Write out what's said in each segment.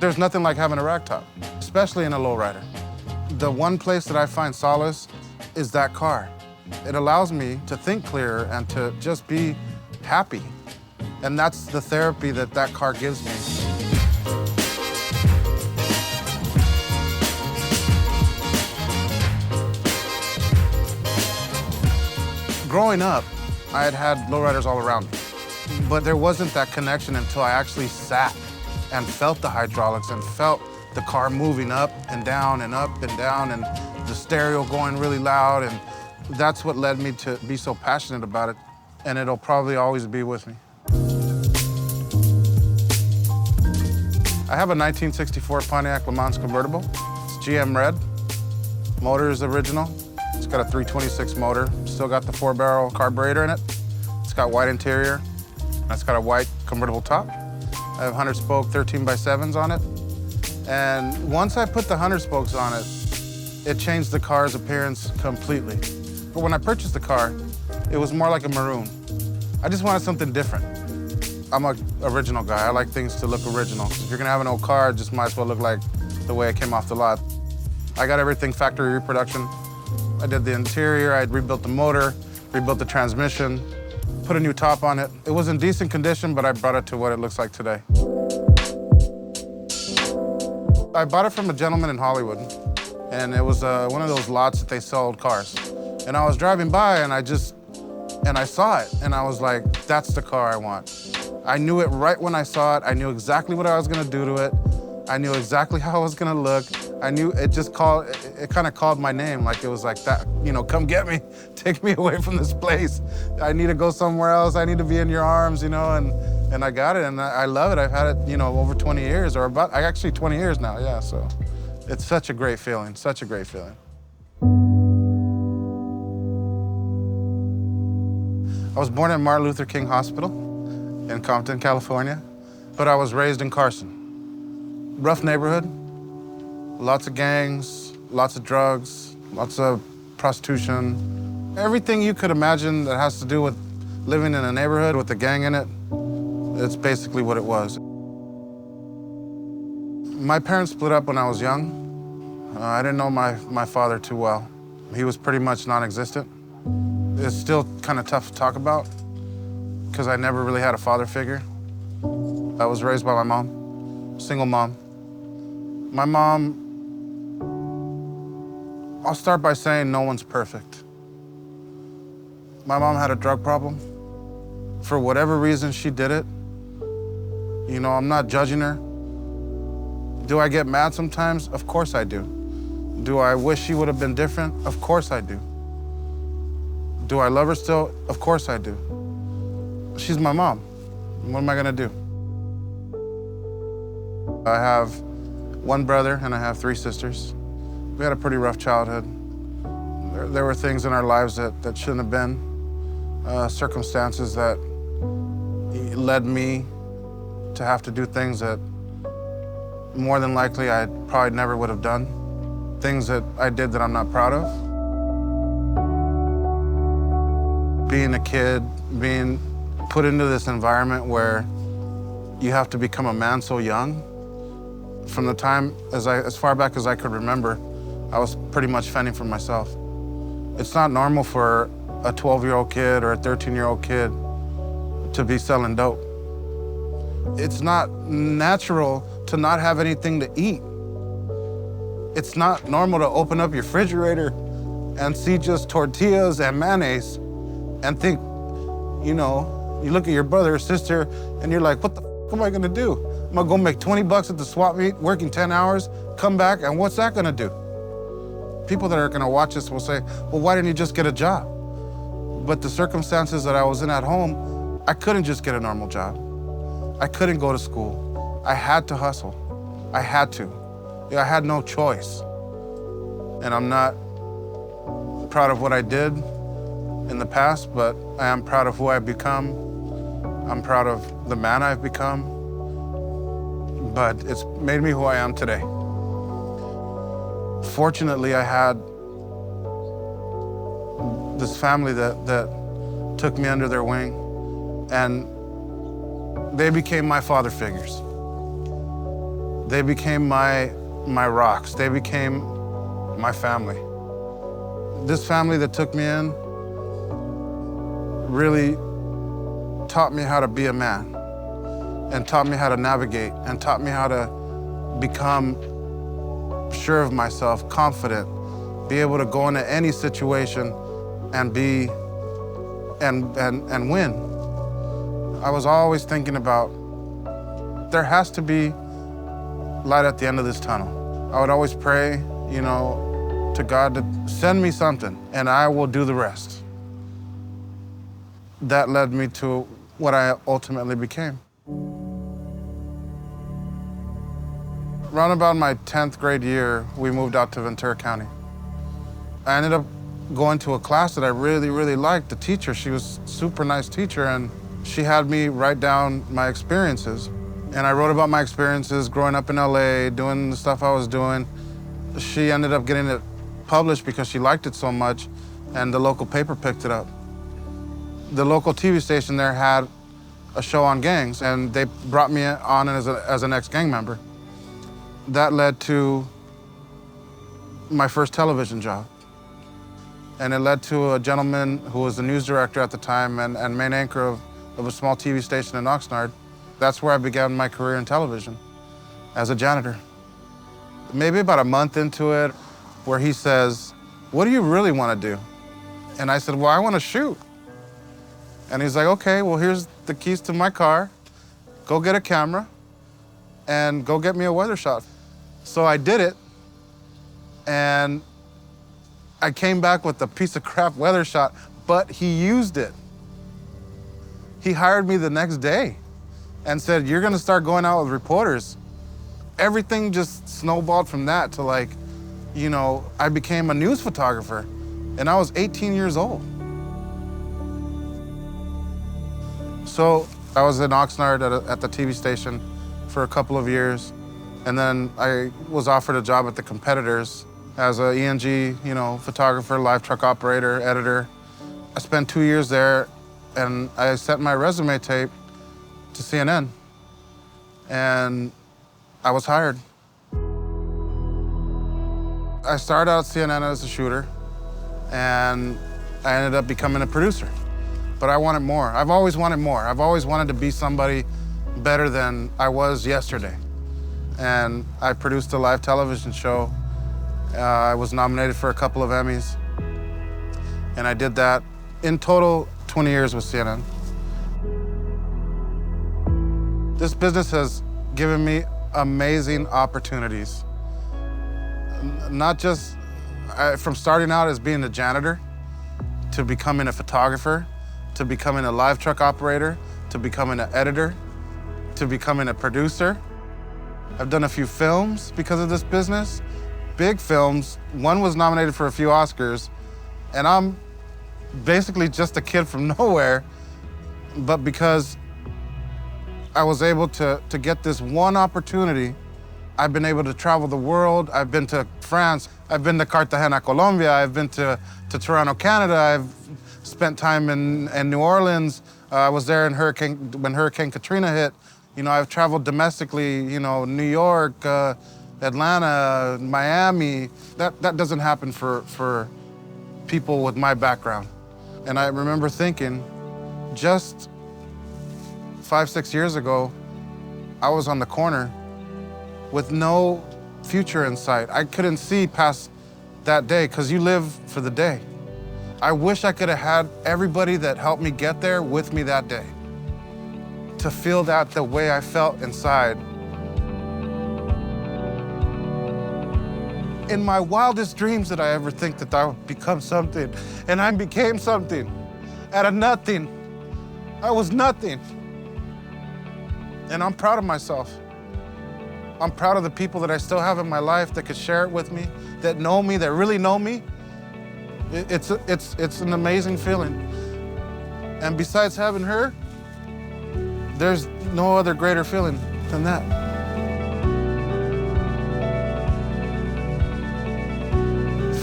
There's nothing like having a ragtop, especially in a lowrider. The one place that I find solace is that car. It allows me to think clearer and to just be happy. And that's the therapy that that car gives me. Growing up, I had lowriders all around me, but there wasn't that connection until I actually sat and felt the hydraulics and felt the car moving up and down and up and down and the stereo going really loud, and that's what led me to be so passionate about it, and it'll probably always be with me. I have a 1964 Pontiac Le Mans convertible. It's GM red. Motor is original. It's got a 326 motor. Still got the 4-barrel carburetor in it. It's got white interior. And it's got a white convertible top. I have 100-spoke 13x7s on it. And once I put the 100 spokes on it, it changed the car's appearance completely. But when I purchased the car, it was more like a maroon. I just wanted something different. I'm an original guy. I like things to look original. If you're gonna have an old car, it just might as well look like the way it came off the lot. I got everything factory reproduction. I did the interior, I rebuilt the motor, rebuilt the transmission, put a new top on it. It was in decent condition, but I brought it to what it looks like today. I bought it from a gentleman in Hollywood, and it was one of those lots that they sold cars. And I was driving by, and I saw it, and I was like, that's the car I want. I knew it right when I saw it. I knew exactly what I was gonna do to it. I knew exactly how I was gonna look. I knew it kind of called my name, like it was like that, you know, come get me, take me away from this place. I need to go somewhere else. I need to be in your arms, you know, and I got it, and I love it. I've had it, you know, over 20 years, or actually 20 years now, yeah, so it's such a great feeling, such a great feeling. I was born at Martin Luther King Hospital in Compton, California, but I was raised in Carson. Rough neighborhood, lots of gangs, lots of drugs, lots of prostitution. Everything you could imagine that has to do with living in a neighborhood with a gang in it, it's basically what it was. My parents split up when I was young. I didn't know my father too well. He was pretty much non-existent. It's still kind of tough to talk about because I never really had a father figure. I was raised by my mom, single mom. My mom, I'll start by saying no one's perfect. My mom had a drug problem. For whatever reason she did it. You know, I'm not judging her. Do I get mad sometimes? Of course I do. Do I wish she would have been different? Of course I do. Do I love her still? Of course I do. She's my mom. What am I gonna do? I have one brother and I have 3 sisters. We had a pretty rough childhood. There were things in our lives that shouldn't have been, circumstances that led me to have to do things that more than likely I probably never would have done. Things that I did that I'm not proud of. Being a kid, being put into this environment where you have to become a man so young. From the time, as far back as I could remember, I was pretty much fending for myself. It's not normal for a 12-year-old kid or a 13-year-old kid to be selling dope. It's not natural to not have anything to eat. It's not normal to open up your refrigerator and see just tortillas and mayonnaise and think, you know, you look at your brother or sister and you're like, what the f am I gonna do? I'm gonna go make 20 bucks at the swap meet, working 10 hours, come back, and what's that gonna do? People that are gonna watch this will say, well, why didn't you just get a job? But the circumstances that I was in at home, I couldn't just get a normal job. I couldn't go to school. I had to hustle. I had to. I had no choice. And I'm not proud of what I did in the past, but I am proud of who I've become. I'm proud of the man I've become. But it's made me who I am today. Fortunately, I had this family that took me under their wing, and they became my father figures. They became my rocks. They became my family. This family that took me in really taught me how to be a man, and taught me how to navigate, and taught me how to become sure of myself, confident, be able to go into any situation and be and win. I was always thinking about, there has to be light at the end of this tunnel. I would always pray, you know, to God to send me something, and I will do the rest. That led me to what I ultimately became. Around about my 10th grade year, we moved out to Ventura County. I ended up going to a class that I really, really liked. The teacher, she was a super nice teacher, and she had me write down my experiences. And I wrote about my experiences growing up in LA, doing the stuff I was doing. She ended up getting it published because she liked it so much, and the local paper picked it up. The local TV station there had a show on gangs, and they brought me on as an ex-gang member. That led to my first television job. And it led to a gentleman who was the news director at the time and main anchor of a small TV station in Oxnard. That's where I began my career in television, as a janitor. Maybe about a month into it, where he says, "What do you really want to do?" And I said, "Well, I want to shoot." And he's like, "Okay, well, here's the keys to my car. Go get a camera and go get me a weather shot." So I did it, and I came back with a piece of crap weather shot, but he used it. He hired me the next day and said, "You're gonna start going out with reporters." Everything just snowballed from that to, like, you know, I became a news photographer, and I was 18 years old. So I was in Oxnard at the TV station for a couple of years, and then I was offered a job at the competitors as a ENG, you know, photographer, live truck operator, editor. I spent 2 years there, and I sent my resume tape to CNN, and I was hired. I started out at CNN as a shooter, and I ended up becoming a producer. But I wanted more. I've always wanted more. I've always wanted to be somebody better than I was yesterday. And I produced a live television show. I was nominated for a couple of Emmys. And I did that in total 20 years with CNN. This business has given me amazing opportunities. Not just from starting out as being a janitor, to becoming a photographer, to becoming a live truck operator, to becoming an editor, to becoming a producer. I've done a few films because of this business, big films. One was nominated for a few Oscars, and I'm basically just a kid from nowhere, but because I was able to get this one opportunity, I've been able to travel the world. I've been to France, I've been to Cartagena, Colombia, I've been to Toronto, Canada, I've spent time in New Orleans. I was there when Hurricane Katrina hit. You know, I've traveled domestically, you know, New York, Atlanta, Miami. That doesn't happen for people with my background. And I remember thinking, just 5, 6 years ago, I was on the corner with no future in sight. I couldn't see past that day, because you live for the day. I wish I could have had everybody that helped me get there with me that day, to feel that the way I felt inside. In my wildest dreams did I ever think that I would become something, and I became something out of nothing. I was nothing. And I'm proud of myself. I'm proud of the people that I still have in my life that could share it with me, that know me, that really know me. It's an amazing feeling. And besides having her, there's no other greater feeling than that.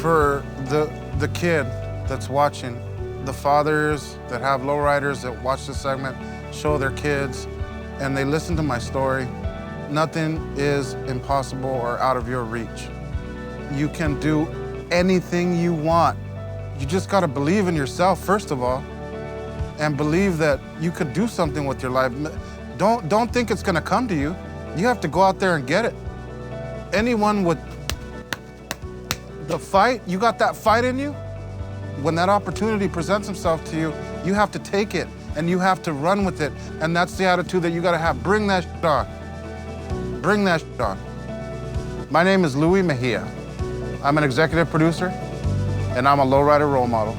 For the kid that's watching, the fathers that have lowriders that watch this segment, show their kids, and they listen to my story, Nothing is impossible or out of your reach. You can do anything you want. You just gotta believe in yourself, first of all, and believe that you could do something with your life. Don't think it's gonna come to you. You have to go out there and get it. Anyone with the fight, you got that fight in you, when that opportunity presents itself to you, you have to take it and you have to run with it. And that's the attitude that you gotta have. Bring that shit on. Bring that shit on. My name is Louie Mejia. I'm an executive producer and I'm a lowrider role model.